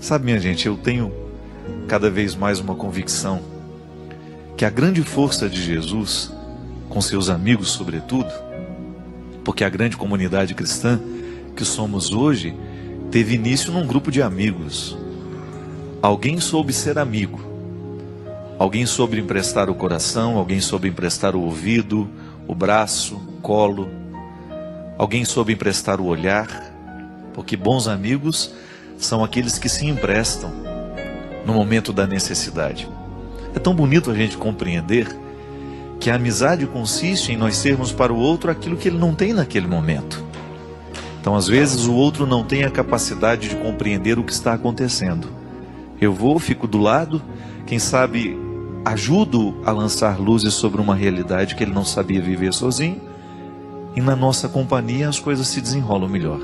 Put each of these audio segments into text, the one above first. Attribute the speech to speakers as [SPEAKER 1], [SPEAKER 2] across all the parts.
[SPEAKER 1] Sabe, minha gente, eu tenho cada vez mais uma convicção que a grande força de Jesus, com seus amigos sobretudo, porque a grande comunidade cristã que somos hoje, teve início num grupo de amigos. Alguém soube ser amigo, alguém soube emprestar o coração, alguém soube emprestar o ouvido, o braço, o colo, alguém soube emprestar o olhar, porque bons amigos são aqueles que se emprestam no momento da necessidade. É tão bonito a gente compreender que a amizade consiste em nós sermos para o outro aquilo que ele não tem naquele momento. Então, às vezes, o outro não tem a capacidade de compreender o que está acontecendo. Eu vou, fico do lado, quem sabe ajudo a lançar luzes sobre uma realidade que ele não sabia viver sozinho, e na nossa companhia as coisas se desenrolam melhor.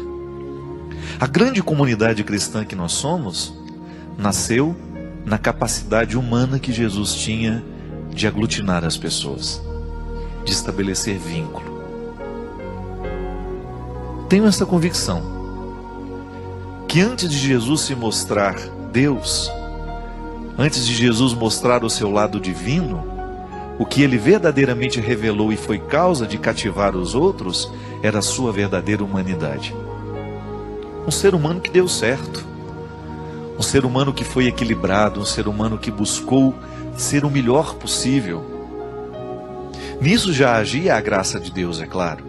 [SPEAKER 1] A grande comunidade cristã que nós somos nasceu na capacidade humana que Jesus tinha de aglutinar as pessoas, de estabelecer vínculo. Tenho essa convicção que antes de Jesus se mostrar Deus, antes de Jesus mostrar o seu lado divino, o que ele verdadeiramente revelou e foi causa de cativar os outros era a sua verdadeira humanidade. Um ser humano que deu certo, um ser humano que foi equilibrado, um ser humano que buscou ser o melhor possível. Nisso já agia a graça de Deus, é claro,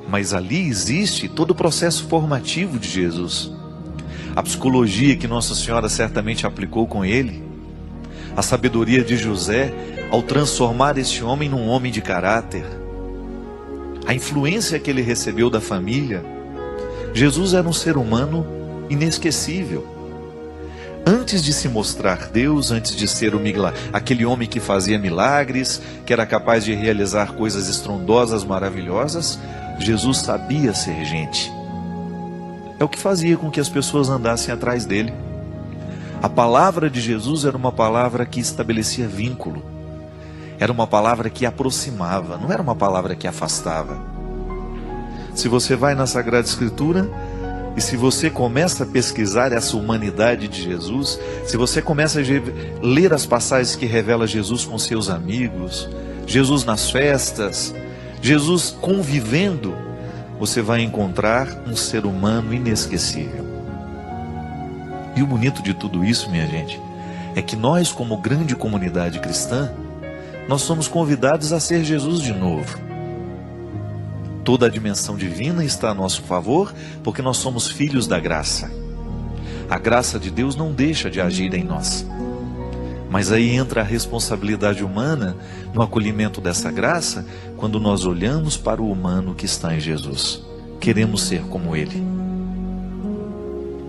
[SPEAKER 1] mas ali existe todo o processo formativo de Jesus, a psicologia que Nossa Senhora certamente aplicou com ele, a sabedoria de José ao transformar este homem num homem de caráter, a influência que ele recebeu da família. Jesus era um ser humano inesquecível. Antes de se mostrar Deus, antes de ser aquele homem que fazia milagres, que era capaz de realizar coisas estrondosas, maravilhosas, Jesus sabia ser gente. É o que fazia com que as pessoas andassem atrás dele. A palavra de Jesus era uma palavra que estabelecia vínculo. Era uma palavra que aproximava, não era uma palavra que afastava. Se você vai na Sagrada Escritura e se você começa a pesquisar essa humanidade de Jesus, se você começa a ler as passagens que revela Jesus com seus amigos, Jesus nas festas, Jesus convivendo, você vai encontrar um ser humano inesquecível. E o bonito de tudo isso, minha gente, é que nós, como grande comunidade cristã, nós somos convidados a ser Jesus de novo. Toda a dimensão divina está a nosso favor, porque nós somos filhos da graça. A graça de Deus não deixa de agir em nós. Mas aí entra a responsabilidade humana no acolhimento dessa graça, quando nós olhamos para o humano que está em Jesus. Queremos ser como Ele.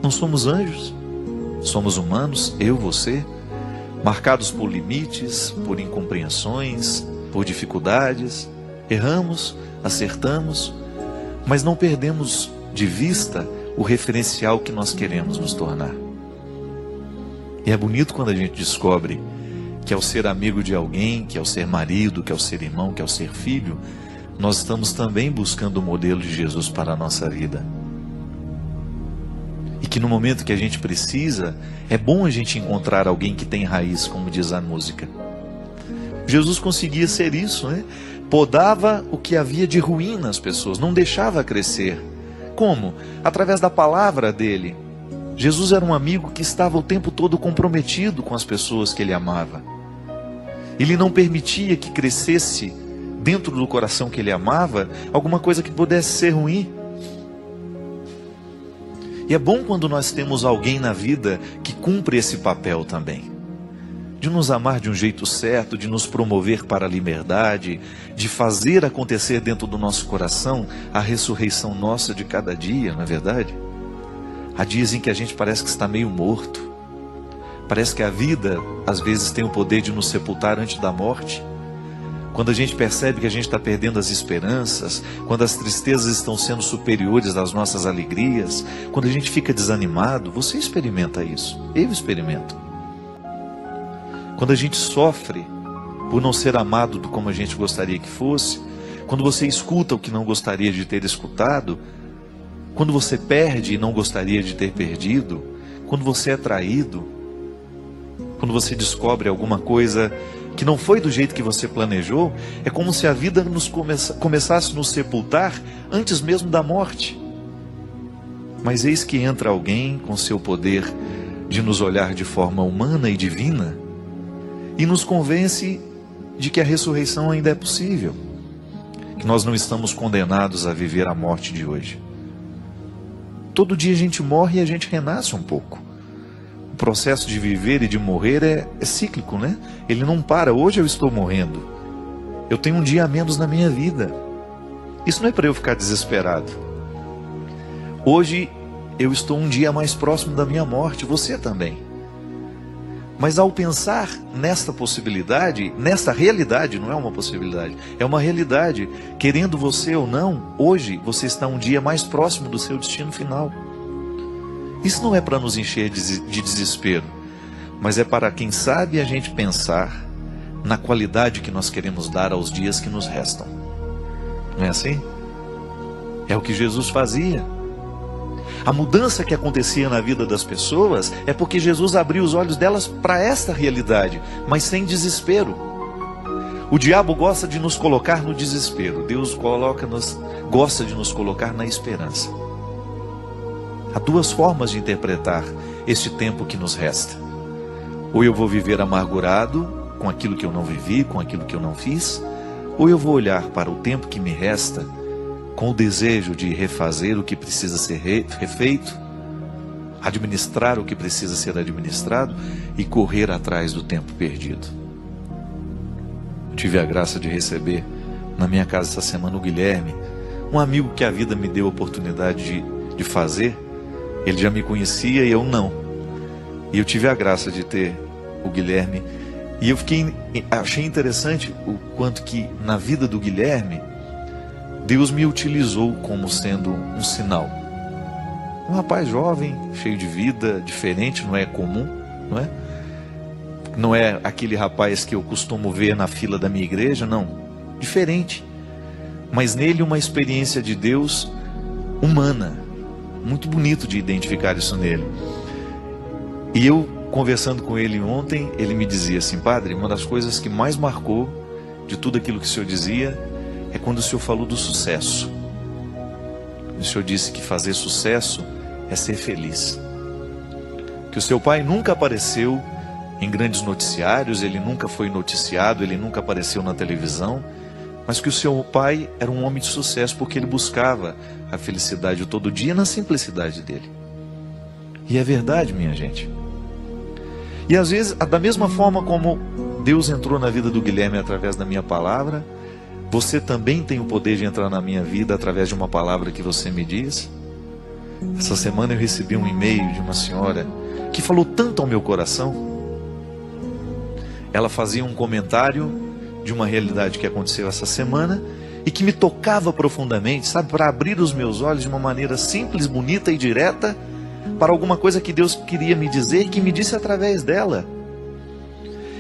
[SPEAKER 1] Não somos anjos, somos humanos, eu, você, marcados por limites, por incompreensões, por dificuldades. Erramos, acertamos, mas não perdemos de vista o referencial que nós queremos nos tornar. E é bonito quando a gente descobre que ao ser amigo de alguém, que ao ser marido, que ao ser irmão, que ao ser filho, nós estamos também buscando o modelo de Jesus para a nossa vida. E que no momento que a gente precisa, é bom a gente encontrar alguém que tem raiz, como diz a música. Jesus conseguia ser isso, né? Podava o que havia de ruim nas pessoas, não deixava crescer. Como? Através da palavra dele. Jesus era um amigo que estava o tempo todo comprometido com as pessoas que ele amava. Ele não permitia que crescesse dentro do coração que ele amava alguma coisa que pudesse ser ruim. E é bom quando nós temos alguém na vida que cumpre esse papel também. De nos amar de um jeito certo, de nos promover para a liberdade, de fazer acontecer dentro do nosso coração a ressurreição nossa de cada dia, não é verdade? Há dias em que a gente parece que está meio morto. Parece que a vida, às vezes, tem o poder de nos sepultar antes da morte. Quando a gente percebe que a gente está perdendo as esperanças, quando as tristezas estão sendo superiores às nossas alegrias, quando a gente fica desanimado, você experimenta isso, eu experimento. Quando a gente sofre por não ser amado como a gente gostaria que fosse, quando você escuta o que não gostaria de ter escutado, quando você perde e não gostaria de ter perdido, quando você é traído, quando você descobre alguma coisa que não foi do jeito que você planejou, é como se a vida começasse a nos sepultar antes mesmo da morte. Mas eis que entra alguém com seu poder de nos olhar de forma humana e divina e nos convence de que a ressurreição ainda é possível, que nós não estamos condenados a viver a morte de hoje. Todo dia a gente morre e a gente renasce um pouco. O processo de viver e de morrer é cíclico, né? Ele não para. Hoje eu estou morrendo. Eu tenho um dia a menos na minha vida. Isso não é para eu ficar desesperado. Hoje eu estou um dia mais próximo da minha morte. Você também. Mas ao pensar nesta possibilidade, nesta realidade, não é uma possibilidade, é uma realidade. Querendo você ou não, hoje você está um dia mais próximo do seu destino final. Isso não é para nos encher de desespero, mas é para, quem sabe, a gente pensar na qualidade que nós queremos dar aos dias que nos restam. Não é assim? É o que Jesus fazia. A mudança que acontecia na vida das pessoas é porque Jesus abriu os olhos delas para esta realidade, mas sem desespero. O diabo gosta de nos colocar no desespero, Deus gosta de nos colocar na esperança. Há duas formas de interpretar este tempo que nos resta. Ou eu vou viver amargurado com aquilo que eu não vivi, com aquilo que eu não fiz, ou eu vou olhar para o tempo que me resta com o desejo de refazer o que precisa ser refeito, administrar o que precisa ser administrado e correr atrás do tempo perdido. Eu tive a graça de receber na minha casa essa semana o Guilherme, um amigo que a vida me deu a oportunidade de fazer. Ele já me conhecia e eu não. E eu tive a graça de ter o Guilherme. E eu achei interessante o quanto que na vida do Guilherme, Deus me utilizou como sendo um sinal. Um rapaz jovem, cheio de vida, diferente, não é comum, não é? Não é aquele rapaz que eu costumo ver na fila da minha igreja, não. Diferente. Mas nele uma experiência de Deus humana. Muito bonito de identificar isso nele. E eu, conversando com ele ontem, ele me dizia assim: padre, uma das coisas que mais marcou de tudo aquilo que o senhor dizia é quando o senhor falou do sucesso. O senhor disse que fazer sucesso é ser feliz. Que o seu pai nunca apareceu em grandes noticiários, ele nunca foi noticiado, ele nunca apareceu na televisão, mas que o seu pai era um homem de sucesso porque ele buscava a felicidade todo dia na simplicidade dele. E é verdade, minha gente. E às vezes, da mesma forma como Deus entrou na vida do Guilherme através da minha palavra, você também tem o poder de entrar na minha vida através de uma palavra que você me diz. Essa semana eu recebi um e-mail de uma senhora que falou tanto ao meu coração. Ela fazia um comentário de uma realidade que aconteceu essa semana e que me tocava profundamente, sabe, para abrir os meus olhos de uma maneira simples, bonita e direta para alguma coisa que Deus queria me dizer e que me disse através dela.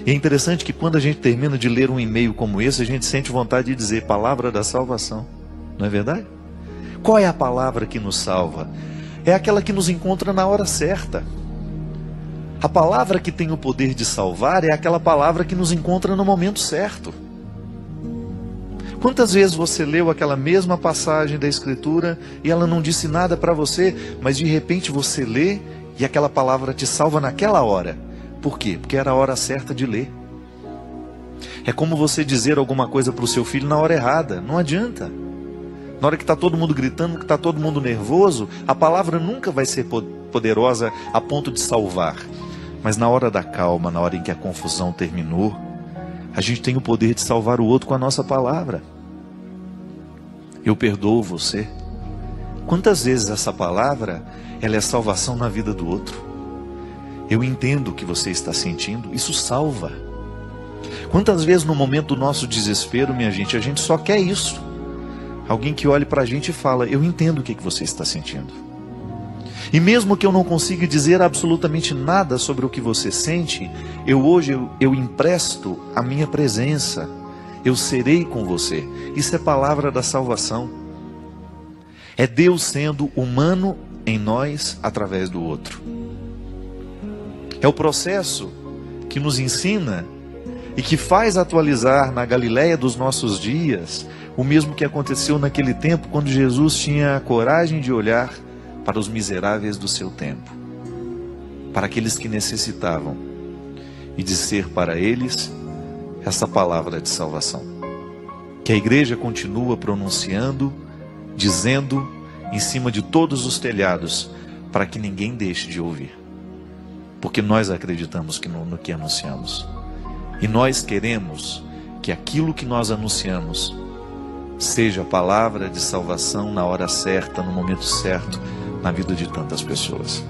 [SPEAKER 1] E é interessante que quando a gente termina de ler um e-mail como esse, a gente sente vontade de dizer: palavra da salvação, não é verdade? Qual é a palavra que nos salva? É aquela que nos encontra na hora certa. A palavra que tem o poder de salvar é aquela palavra que nos encontra no momento certo. Quantas vezes você leu aquela mesma passagem da Escritura e ela não disse nada para você, mas de repente você lê e aquela palavra te salva naquela hora? Por quê? Porque era a hora certa de ler. É como você dizer alguma coisa para o seu filho na hora errada. Não adianta. Na hora que está todo mundo gritando, que está todo mundo nervoso, a palavra nunca vai ser poderosa a ponto de salvar. Mas na hora da calma, na hora em que a confusão terminou, a gente tem o poder de salvar o outro com a nossa palavra. Eu perdoo você. Quantas vezes essa palavra, ela é salvação na vida do outro? Eu entendo o que você está sentindo, isso salva. Quantas vezes no momento do nosso desespero, minha gente, a gente só quer isso. Alguém que olhe para a gente e fala: eu entendo o que você está sentindo. E mesmo que eu não consiga dizer absolutamente nada sobre o que você sente, hoje eu empresto a minha presença. Eu serei com você. Isso é palavra da salvação. É Deus sendo humano em nós através do outro. É o processo que nos ensina e que faz atualizar na Galileia dos nossos dias o mesmo que aconteceu naquele tempo, quando Jesus tinha a coragem de olhar para os miseráveis do seu tempo, para aqueles que necessitavam, e dizer para eles essa palavra de salvação, que a igreja continua pronunciando, dizendo em cima de todos os telhados, para que ninguém deixe de ouvir, porque nós acreditamos no que anunciamos, e nós queremos que aquilo que nós anunciamos seja a palavra de salvação na hora certa, no momento certo, na vida de tantas pessoas.